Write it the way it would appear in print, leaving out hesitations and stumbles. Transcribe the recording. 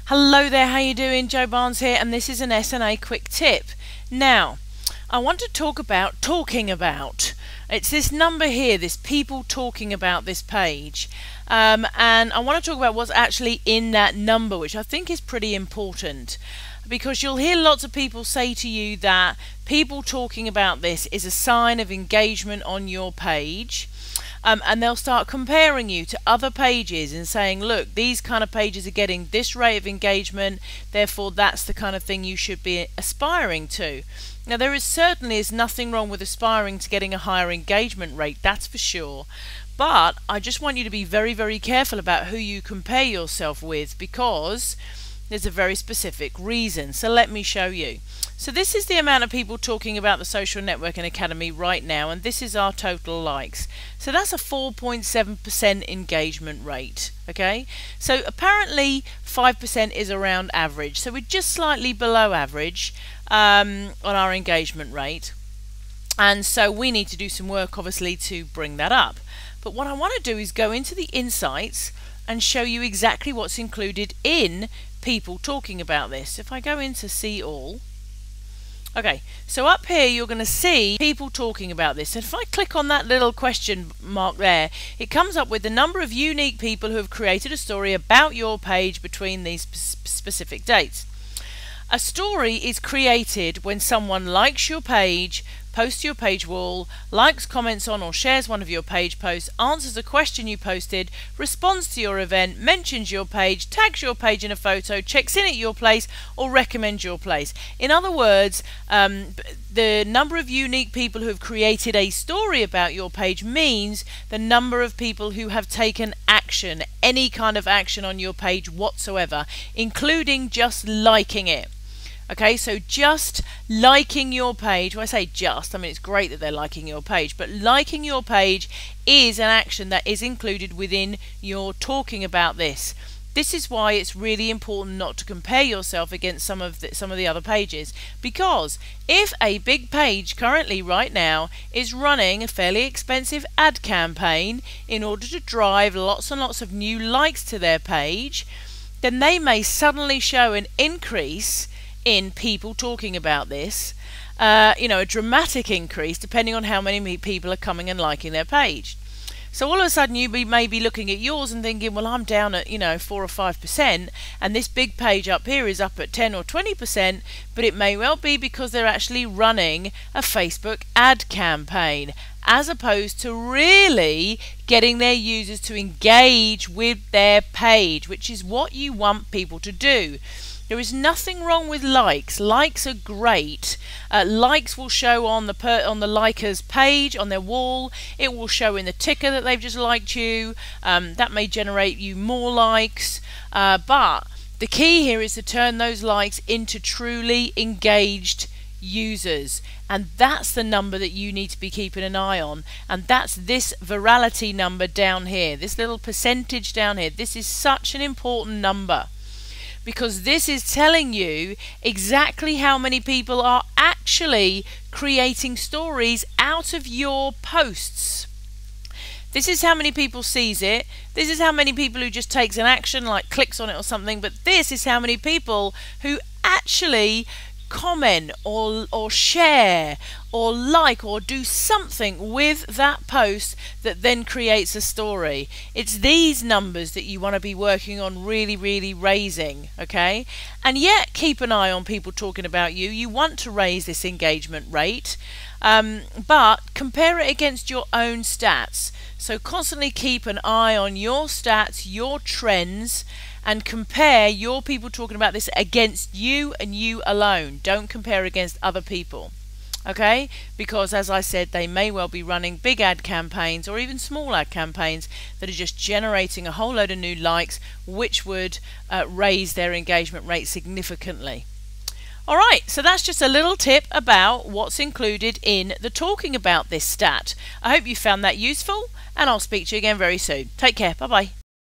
Hello there, how you doing? Jo Barnes here, and this is an S&A quick tip. Now, I want to talk about talking about. It's this number here, this people talking about this page. And I want to talk about what's actually in that number, which I think is pretty important. Because you'll hear lots of people say to you that people talking about this is a sign of engagement on your page. And they'll start comparing you to other pages and saying, look, these kind of pages are getting this rate of engagement, therefore that's the kind of thing you should be aspiring to. Now, there certainly is nothing wrong with aspiring to getting a higher engagement rate, that's for sure. But I just want you to be very, very careful about who you compare yourself with, because there's a very specific reason. So let me show you. So this is the amount of people talking about the Social Networking Academy right now, and this is our total likes. So that's a 4.7% engagement rate. Okay, so apparently 5% is around average, so we're just slightly below average on our engagement rate, and so we need to do some work obviously to bring that up. But what I want to do is go into the insights and show you exactly what's included in people talking about this. If I go into see all, okay, so up here you're going to see people talking about this, and if I click on that little question mark there, it comes up with the number of unique people who have created a story about your page between these specific dates. A story is created when someone likes your page, posts to your page wall, likes, comments on or shares one of your page posts, answers a question you posted, responds to your event, mentions your page, tags your page in a photo, checks in at your place, or recommends your place. In other words, the number of unique people who have created a story about your page means the number of people who have taken action, any kind of action on your page whatsoever, including just liking it. Okay, so just liking your page, when I say just, I mean it's great that they're liking your page, but liking your page is an action that is included within your talking about this. This is why it's really important not to compare yourself against some of the other pages, because if a big page currently right now is running a fairly expensive ad campaign in order to drive lots and lots of new likes to their page, then they may suddenly show an increase in people talking about this, a dramatic increase depending on how many people are coming and liking their page. So all of a sudden you may be looking at yours and thinking, well, I'm down at 4 or 5%, and this big page up here is up at 10 or 20%, but it may well be because they're actually running a Facebook ad campaign, as opposed to really getting their users to engage with their page, which is what you want people to do. There is nothing wrong with likes. Likes are great. Likes will show on the liker's page, on their wall. It will show in the ticker that they've just liked you. That may generate you more likes. But the key here is to turn those likes into truly engaged users, and that's the number that you need to be keeping an eye on, and that's this virality number down here, this little percentage down here. This is such an important number, because this is telling you exactly how many people are actually creating stories out of your posts. This is how many people sees it. This is how many people who just takes an action, like clicks on it or something, but this is how many people who actually comment or share or like or do something with that post that then creates a story. It's these numbers that you want to be working on really raising, okay? And yet keep an eye on people talking about you. You want to raise this engagement rate, but compare it against your own stats. So constantly keep an eye on your stats, your trends, and compare your people talking about this against you and you alone. Don't compare against other people, okay? Because as I said, they may well be running big ad campaigns or even small ad campaigns that are just generating a whole load of new likes, which would raise their engagement rate significantly. Alright, so that's just a little tip about what's included in the talking about this stat. I hope you found that useful, and I'll speak to you again very soon. Take care. Bye bye.